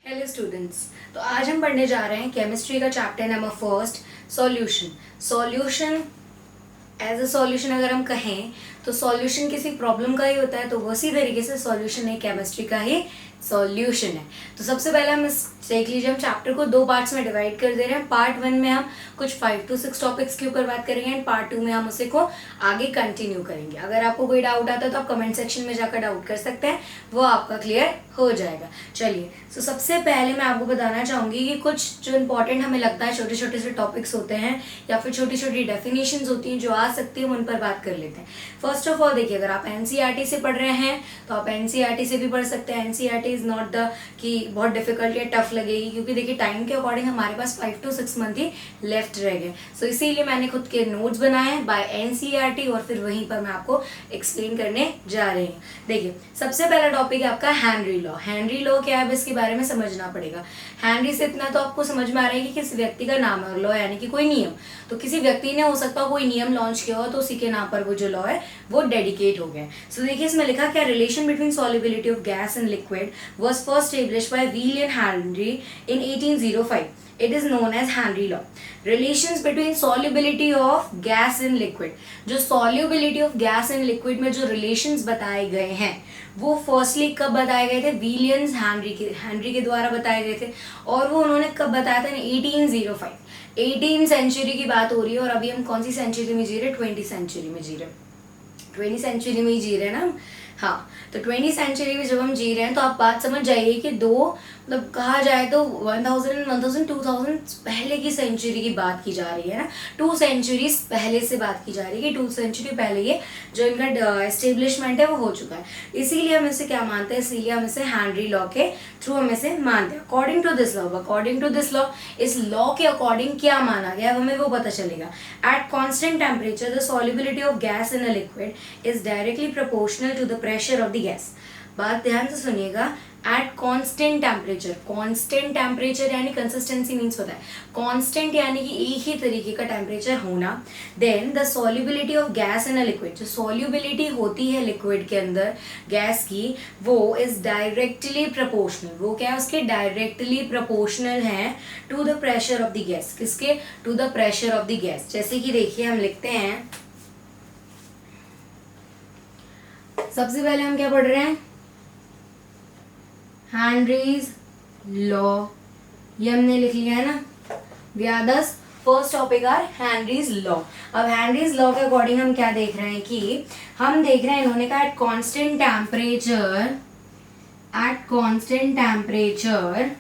Hello students. तो आज हम पढ़ने जा रहे हैं केमिस्ट्री का chapter number first, solution. Solution as a solution अगर हम कहें तो सॉल्यूशन किसी प्रॉब्लम का ही होता है, तो उसी तरीके से सॉल्यूशन एक केमिस्ट्री का ही सॉल्यूशन है। तो सबसे पहले हम देख लीजिए, हम चैप्टर को दो पार्ट्स में डिवाइड कर दे रहे हैं। पार्ट 1 में हम कुछ 5 to 6 टॉपिक्स के ऊपर बात करेंगे एंड पार्ट 2 में हम उसे को आगे कंटिन्यू करेंगे। अगर आपको कोई डाउट आता है तो आप कमेंट सेक्शन में जाकर डाउट कर सकते हैं, वो आपका क्लियर हो जाएगा। चलिए, तो सबसे पहले मैं आपको बताना चाहूंगी कि कुछ जो इंपॉर्टेंट हमें लगता है छोटे छोटे से टॉपिक्स होते हैं या फिर छोटी छोटी डेफिनेशंस होती हैं जो आ सकती है, उन पर बात कर लेते हैं। फर्स्ट ऑफ ऑल देखिए, अगर आप एनसीईआरटी से पढ़ रहे हैं तो आप एनसीईआरटी से भी पढ़ सकते हैं। एनसीईआरटी इज नॉट द कि बहुत डिफिकल्ट या टफ लगेगी, क्योंकि देखिए टाइम के अकॉर्डिंग हमारे पास 5 to 6 मंथ ही लेफ्ट रह गए। सो इसीलिए मैंने खुद के नोट्स बनाए हैं बाय एनसीईआरटी और फिर वहीं पर मैं आपको एक्सप्लेन करने जा रही हूँ। देखिए, सबसे पहला टॉपिक है आपका हेनरी लॉ। हेनरी लॉ क्या है, इसके बारे में समझना पड़ेगा। हेनरी से इतना तो आपको समझ में आ रहा है कि किस व्यक्ति का नाम है, लॉ यानी कि कोई नियम। तो किसी व्यक्ति ने हो सकता है कोई नियम लॉन्च किया हो, तो उसी के नाम पर वो जो लॉ है वो डेडिकेट हो गया। सो देखिए, इसमें लिखा क्या, relation between solubility of gas and liquid was first established by William Henry in 1805. It is known as Henry law. Relations between solubility of gas in liquid. जो solubility of gas in liquid में जो relations बताए गए हैं वो firstly कब बताए गए थे, विलियम्स हेनरी के द्वारा बताए गए थे। और वो उन्होंने कब बताया था, 1805। 18 सेंचुरी की बात हो रही है और अभी हम कौन सी सेंचुरी में जी रहे, 20 सेंचुरी में जी रहे, 20 सेंचुरी में ही जी रहे हैं ना। हाँ, तो 20 सेंचुरी में जब हम जी रहे हैं तो आप बात समझ जाइए कि दो मतलब कहा जाए तो 1000 2000 पहले की सेंचुरी की बात की जा रही है ना। 2 सेंचुरीज पहले से बात की जा रही है कि 2 सेंचुरी पहले ये जो इनका एस्टेब्लिशमेंट है वो हो चुका है। इसीलिए हम इसे क्या मानते हैं, इसीलिए हम इसे हेनरी लॉ के थ्रू हम इसे मानते हैं। अकॉर्डिंग टू दिस लॉ, इस लॉ के अकॉर्डिंग क्या माना गया हमें वो पता चलेगा। At constant temperature the solubility of gas in a liquid is directly proportional to the pressure of the gas. बात ध्यान से सुनिएगा, एट कांस्टेंट टेम्परेचर यानी कंसिस्टेंसी मीन्स होता है कांस्टेंट यानी कि एक ही तरीके का टेम्परेचर होना। Then the solubility of gas in a liquid, जो सॉल्युबिलिटी होती है लिक्विड के अंदर गैस की, वो इज डायरेक्टली प्रोपोर्शनल। वो क्या है, उसके डायरेक्टली प्रोपोर्शनल है to the pressure of the gas. किसके, to the pressure of the gas. जैसे कि देखिए हम लिखते हैं, सबसे पहले हम क्या पढ़ रहे हैं, हेनरीज लॉ, ये हमने लिख लिया है ना। व्यादस first topic are Henry's law. अब हेनरीज लॉ के अकॉर्डिंग हम क्या देख रहे हैं कि हम देख रहे हैं, इन्होंने कहा eight constant temperature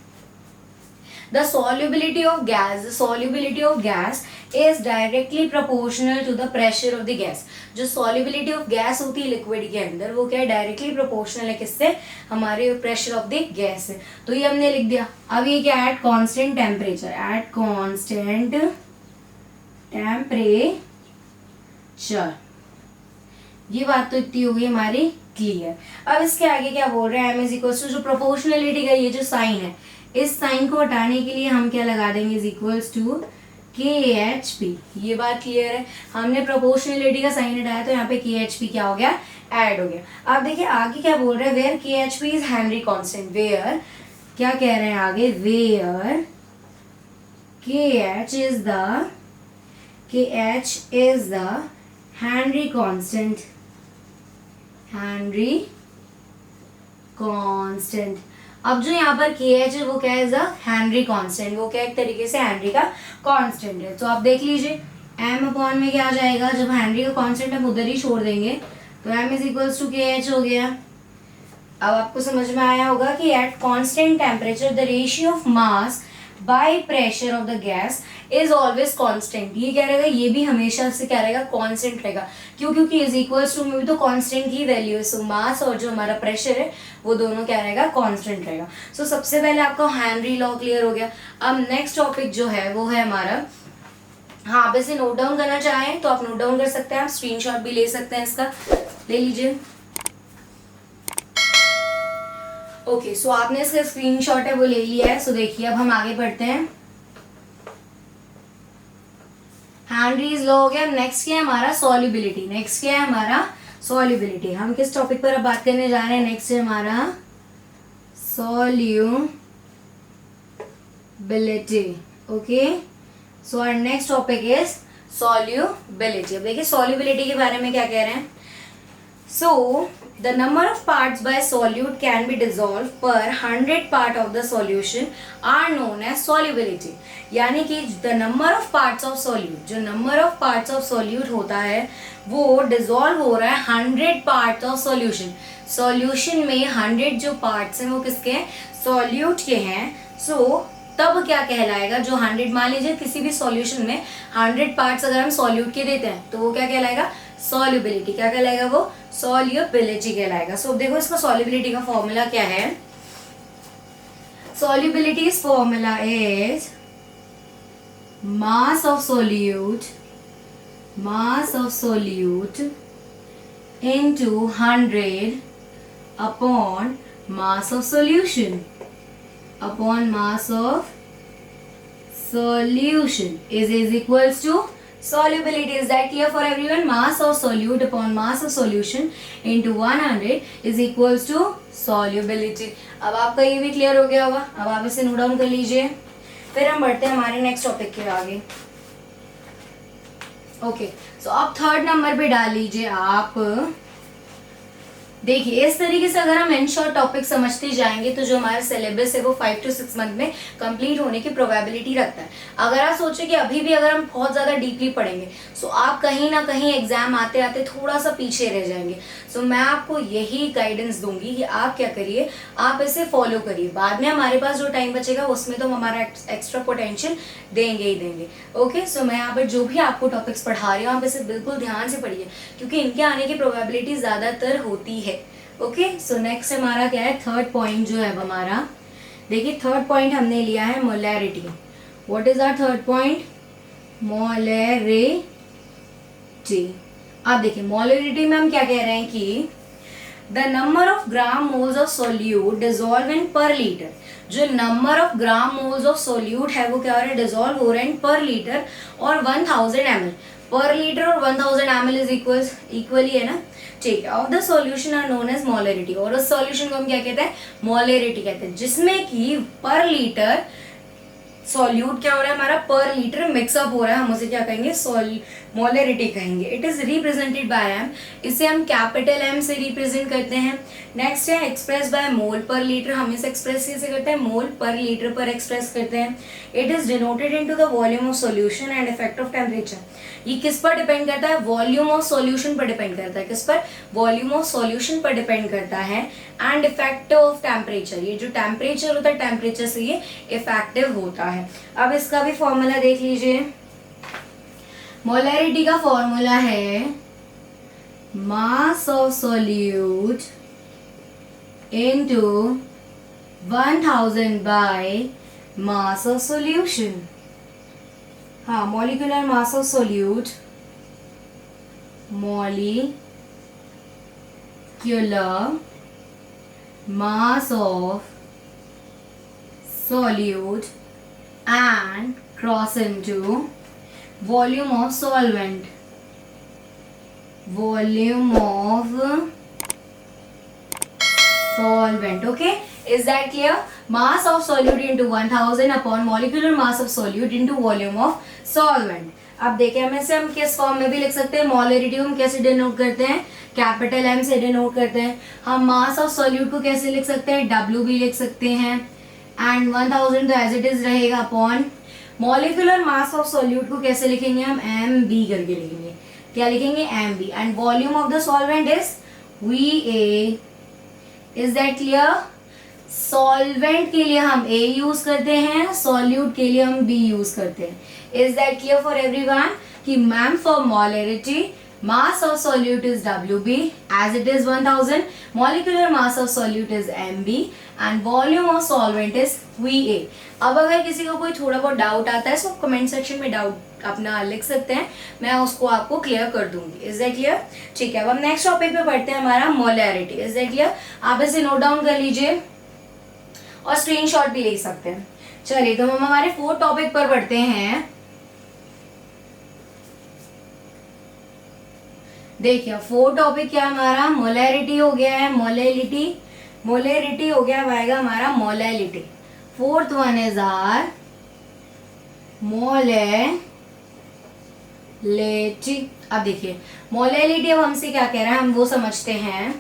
the solubility of gas is directly proportional to the pressure of the gas. जो solubility of gas होती है लिक्विड के अंदर वो क्या है, डायरेक्टली प्रोपोर्शनल है किससे, हमारे प्रेशर ऑफ द गैस से। तो ये हमने लिख दिया। अब ये क्या, एट कांस्टेंट टेम्परेचर, ये बात तो इतनी हो गई हमारी क्लियर। अब इसके आगे क्या बोल रहे हैं, एम इज इक्वल्स टू, जो प्रोपोर्शनलिटी का ये जो साइन है, इस साइन को हटाने के लिए हम क्या लगा देंगे, इज इक्वल्स टू KHP। ये बात क्लियर है। हमने प्रोपोर्शनलिटी का साइन हटाया तो यहाँ पे KHP क्या हो गया, ऐड हो गया। अब देखिए आगे क्या बोल रहे हैं, where KHP is Henry constant, where क्या कह रहे हैं आगे, where KH is the Henry constant. अब जो यहाँ पर KH है वो क्या है, हेनरी कांस्टेंट, वो क्या एक तरीके से हेनरी का कांस्टेंट है। तो आप देख लीजिए m अपॉन में क्या आ जाएगा, जब हेनरी का कांस्टेंट हम उधर ही छोड़ देंगे तो m is equals to KH हो गया। अब आपको समझ में आया होगा कि eight constant temperature the ratio of mass by pressure of the gas is always constant. ये क्या रहेगा, ये भी हमेशा से क्या रहेगा, कांस्टेंट रहेगा। क्यों, क्योंकि इज इक्वल्स टू में भी तो कांस्टेंट की वैल्यू है। सो मास और जो हमारा प्रेशर है वो दोनों क्या रहेगा, कांस्टेंट रहेगा। सो सबसे पहले आपका हेनरी लॉ क्लियर हो गया। अब नेक्स्ट टॉपिक जो है वो है हमारा, हाँ आप इसे नोट डाउन करना चाहें तो आप नोट डाउन कर सकते हैं, आप स्क्रीनशॉट भी ले सकते हैं, इसका ले लीजिए। ओके, सो आपने इसका स्क्रीनशॉट है वो ले लिया है। सो देखिए अब हम आगे बढ़ते हैं। हेनरीज लॉ हो गया। नेक्स्ट क्या है हमारा, सॉल्युबिलिटी। हम किस टॉपिक पर अब बात करने जा रहे हैं, नेक्स्ट है हमारा okay, so our next topic is solubility. अब देखिए सॉल्युबिलिटी के बारे में क्या कह रहे हैं। So the number of parts by solute can be dissolve per 100 part of the solution are known as solubility. यानी कि the number of parts of solute, जो number of parts of solute होता है वो डिसॉल्व हो रहा है 100 parts of solution. Solution में 100 जो पार्ट्स हैं वो किसके हैं, सॉल्यूट के हैं। सो तब क्या कहलाएगा, जो 100, मान लीजिए किसी भी सॉल्यूशन में 100 पार्ट्स अगर हम सॉल्यूट के देते हैं तो वो क्या कहलाएगा, सॉल्युबिलिटी। क्या कहलाएगा वो, सॉल्युबिलिटी कहलाएगा। सो देखो इसका सॉल्युबिलिटी का फॉर्मूला क्या है। Solubility formula is mass of solute into 100 upon mass of solution upon mass of solution is equals to solubility. Is that clear for everyone? Mass of solute upon mass of solution into 100 is equals to solubility. अब आपका ये भी clear हो गया होगा। अब आप इसे नोट डाउन कर लीजिए, फिर हम बढ़ते हैं हमारे नेक्स्ट टॉपिक के आगे। ओके, सो अब थर्ड नंबर पे डाल लीजिए आप। देखिए इस तरीके से अगर हम इन शॉर्ट टॉपिक समझते जाएंगे तो जो हमारा सिलेबस है वो 5 to 6 मंथ में कंप्लीट होने की प्रोबेबिलिटी रखता है। अगर आप सोचे कि अभी भी अगर हम बहुत ज्यादा डीपली पढ़ेंगे सो आप कहीं ना कहीं एग्जाम आते आते थोड़ा सा पीछे रह जाएंगे। सो मैं आपको यही गाइडेंस दूंगी कि आप क्या करिए, आप इसे फॉलो करिए। बाद में हमारे पास जो टाइम बचेगा उसमें तो हम हमारा एक्स्ट्रा पोटेंशियल देंगे ही देंगे। ओके, सो मैं यहाँ पर जो भी आपको टॉपिक्स पढ़ा रही हूँ आप इसे बिल्कुल ध्यान से पढ़िए क्योंकि इनके आने की प्रोबेबिलिटी ज्यादातर होती है। ओके, सो नेक्स्ट हमारा क्या है, थर्ड पॉइंट जो है हमारा, देखिए थर्ड पॉइंट हमने लिया है molarity. What is our third point, molarity. अब देखिए मोलैरिटी में हम क्या कह रहे हैं कि the number of gram moles of solute dissolve in पर लीटर। जो number of gram moles of solute है वो क्या हो रहा है, डिसॉल्व हो रहा है इन पर लीटर और 1000 ml पर लीटर और 1000 ml इज इक्वली है ना, ठीक है। Of the solution are known as molarity, और उस सॉल्यूशन को हम क्या कहते हैं, मोलैरिटी कहते हैं, जिसमें कि पर लीटर सॉल्यूट क्या हो रहा है हमारा, पर लीटर मिक्सअप हो रहा है, हम उसे क्या कहेंगे, मोलैरिटी कहेंगे। It is represented by M, इसे हम कैपिटल एम से रिप्रेजेंट करते हैं। नेक्स्ट है express by mole per litre, हम इसे एक्सप्रेस कैसे करते हैं, मोल पर लीटर पर एक्सप्रेस करते हैं। It is denoted into the volume of solution and effect of temperature. ये किस पर डिपेंड करता है, वॉल्यूम ऑफ सॉल्यूशन पर डिपेंड करता है। किस पर, वॉल्यूम ऑफ सॉल्यूशन पर डिपेंड करता है। एंड इफेक्ट ऑफ टेम्परेचर, ये जो टेम्परेचर होता है टेम्परेचर से ये इफेक्टिव होता है। अब इसका भी फॉर्मूला देख लीजिए। मोलैरिटी का फॉर्मूला है mass of solute into 1000 by mass of solution. हाँ, molecular mass of solute, molecular mass of solute and cross into volume of solvent, okay, is that clear? Mass of solute into 1000 upon molecular mass of solute into volume of solvent। अब देखिए हम इसे हम किस form में भी लिख सकते हैं, मोलैरिटी हम कैसे डिनोट करते हैं, कैपिटल एम से डिनोट करते हैं। हम मास ऑफ सोल्यूट को कैसे लिख सकते हैं, डब्ल्यू भी लिख सकते हैं, एंड 1000 तो एज इट इज रहेगा upon molecular mass of solute को कैसे लिखेंगे हम, एम बी करके लिखेंगे। क्या लिखेंगे, M B. And volume of the solvent is V A. Is that clear? Solvent के लिए हम ए यूज करते हैं, सॉल्यूट के लिए हम बी यूज करते हैं। Is that clear for everyone? कि ma'am for molarity mass of solute is WB as it is 1000, molecular mass of solute is MB and volume of solvent is VA। अब अगर किसी को कोई थोड़ा बहुत डाउट आता है तो कमेंट सेक्शन में डाउट अपना लिख सकते हैं, मैं उसको आपको क्लियर कर दूंगी। Is that clear? ठीक है, अब हम नेक्स्ट टॉपिक पे पढ़ते हैं हमारा मोलैरिटी। Is that clear? आप इसे नोट डाउन कर लीजिए और स्क्रीनशॉट भी ले सकते हैं। चलिए तो हम हमारे फोर्थ टॉपिक पर पढ़ते हैं। देखिए फोर्थ टॉपिक क्या हमारा, मोलैरिटी हो गया है, मोलैरिटी हो गया आएगा हमारा molality. Fourth one is our molality. अब देखिए मोलैलिटी अब हमसे क्या कह रहा है, हम वो समझते हैं।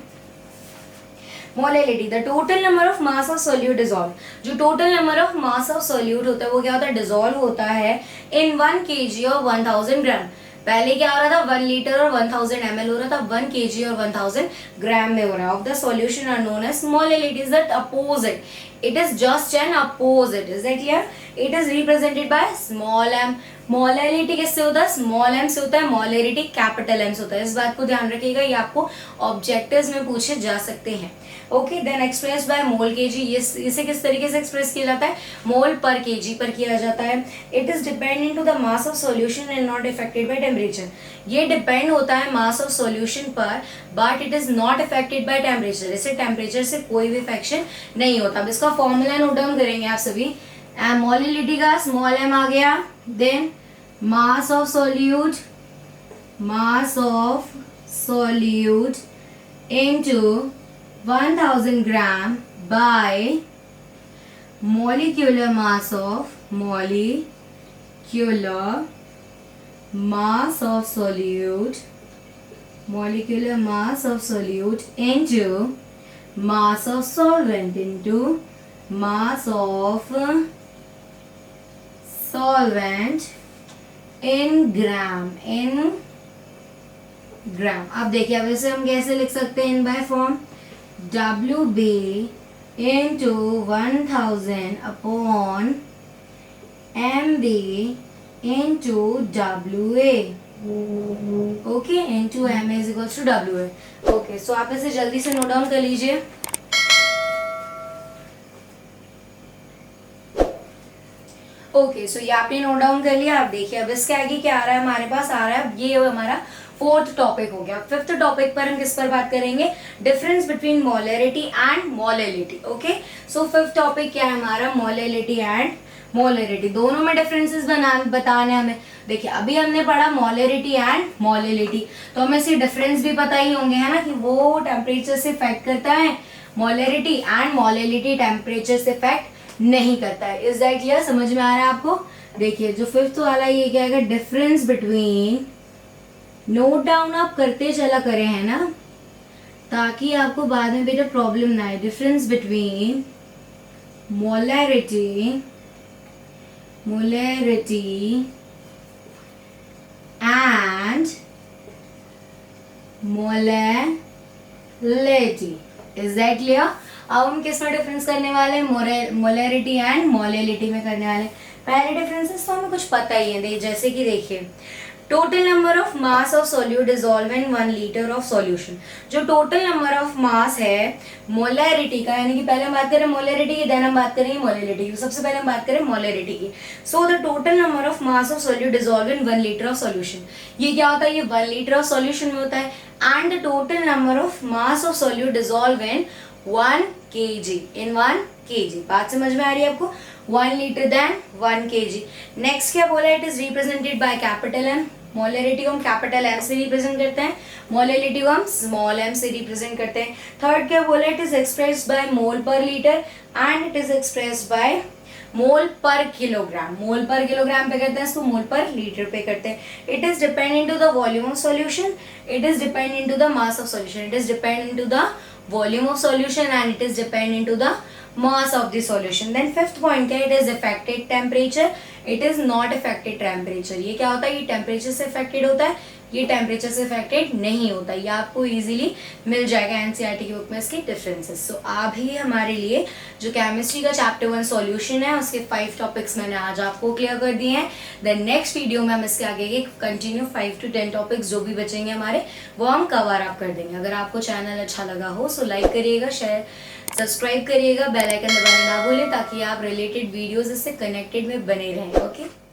Molality, the total number of mass of solute dissolve. जो total number of mass of solute होता है वो क्या होता है, डिजॉल्व होता है इन 1 kg और 1000 ग्राम। पहले क्या हो रहा था, 1 लीटर और 1000 ml हो रहा था, 1 kg और 1000 ग्राम में हो रहा है। Of the solution are known as molality, is that opposite, it is just an opposite, is that clear. It is represented by small m। Molality किससे होता है, स्मॉल m से होता है। मोलैलिटी कैपिटल M से होता है। इस बात को ध्यान रखिएगा, ये आपको ऑब्जेक्टिव्स में पूछे जा सकते हैं। Okay, then express by mole KG, इसे किस तरीके से एक्सप्रेस किया जाता है, मोल पर केजी पर किया जाता है। It is dependent to the mass of solution and not affected by temperature. ये डिपेंड होता है मास ऑफ सॉल्यूशन पर, but it is not affected by temperature. इसे टेम्परेचर से कोई भी इफेक्शन नहीं होता। अब इसका फॉर्मूला नोट डाउन करेंगे आप सभी। मोलैलिटी का स्मॉल m आ गया, then mass of solute into 1000 gram by molecular mass of solute into mass of solvent into mass of solvent in gram. अब देखिए, अब इसे हम कैसे लिख सकते हैं in by form, WB into 1000 upon MB into WA, okay, into MA is equals to WA। Okay, so आप इसे जल्दी से नोट डाउन कर लीजिए। ओके, सो ये आपने नोट डाउन कर लिया। आप देखिए अब इसके आगे क्या आ रहा है, हमारे पास आ रहा है, ये हमारा फोर्थ टॉपिक हो गया। फिफ्थ टॉपिक पर हम किस पर बात करेंगे, difference between molarity and molality. Okay, so fifth topic क्या है हमारा, मोलैलिटी एंड मोलैरिटी। दोनों में डिफरेंसेस बताने हमें। देखिए अभी हमने पढ़ा मोलैरिटी एंड मोलैलिटी, तो हमें इसके डिफरेंस भी पता ही होंगे, है ना, कि वो टेम्परेचर से इफेक्ट करता है, मोलैरिटी एंड मोलैलिटी टेम्परेचर से इफेक्ट नहीं करता है। इज दैट क्लियर, समझ में आ रहा है आपको। देखिए जो फिफ्थ वाला ये क्या है, डिफरेंस बिटवीन, नोट डाउन आप करते चला करें, है ना, ताकि आपको बाद में बेटा प्रॉब्लम ना आए। Difference between molarity and molality, is that clear. अब हम किस में डिफरेंस करने वाले हैं, मोलैरिटी एंड मोलैलिटी में करने वाले। पहले डिफरेंसेस तो हमें कुछ पता ही है, जैसे कि देखिए total number of mass of solute dissolve in 1 litre of solution. जो टोटल नंबर ऑफ मास है मोलैरिटी का, यानी कि पहले हम बात करें मोलैरिटी की, देन हम बात करेंगे मोलैलिटी की। सबसे पहले हम बात करें मोलैरिटी की। So the total number of mass of solute dissolve in 1 litre of solution. ये क्या होता है, ये 1 लीटर ऑफ सॉल्यूशन में होता है। And the total number of mass of solute dissolve in 1 kg, in 1 kg। बात समझ में आ रही है आपको, 1 लीटर देन 1 kg। नेक्स्ट क्या बोला, it is represented by capital M। Molarity को हम कैपिटल M से रिप्रेजेंट करते हैं, मोलैलिटी को हम स्मॉल m से रिप्रेजेंट करते हैं। थर्ड क्या बोला, it is expressed by mole per litre and it is expressed by mole per kilogram. Mole per kilogram पे करते हैं इसको, मोल पर लीटर पे करते हैं। It is dependent to the volume of solution, it is dependent to the mass of solution, it is dependent to the volume of solution and it is dependent to the mass of the solution. Then fifth point क्या, it is affected temperature, it is not affected temperature। ये क्या होता है, ये temperature से affected होता है, ये टेम्परेचर से affected नहीं होता। ये आपको इजीली मिल जाएगा एनसीईआरटी की बुक में इसके डिफरेंसेस। सो अभी हमारे लिए जो केमिस्ट्री का चैप्टर 1 सॉल्यूशन है उसके 5 टॉपिक्स मैंने आज आपको क्लियर कर दिए हैं। देन नेक्स्ट वीडियो में हम इसके आगे के कंटिन्यू 5 to 10 टॉपिक्स जो भी बचेंगे हमारे, वो हम कवर अप कर देंगे। अगर आपको चैनल अच्छा लगा हो सो लाइक करिएगा, शेयर सब्सक्राइब करिएगा, बेल आइकन दबाना ना भूलें ताकि आप रिलेटेड वीडियोस इससे कनेक्टेड में बने रहें। ओके।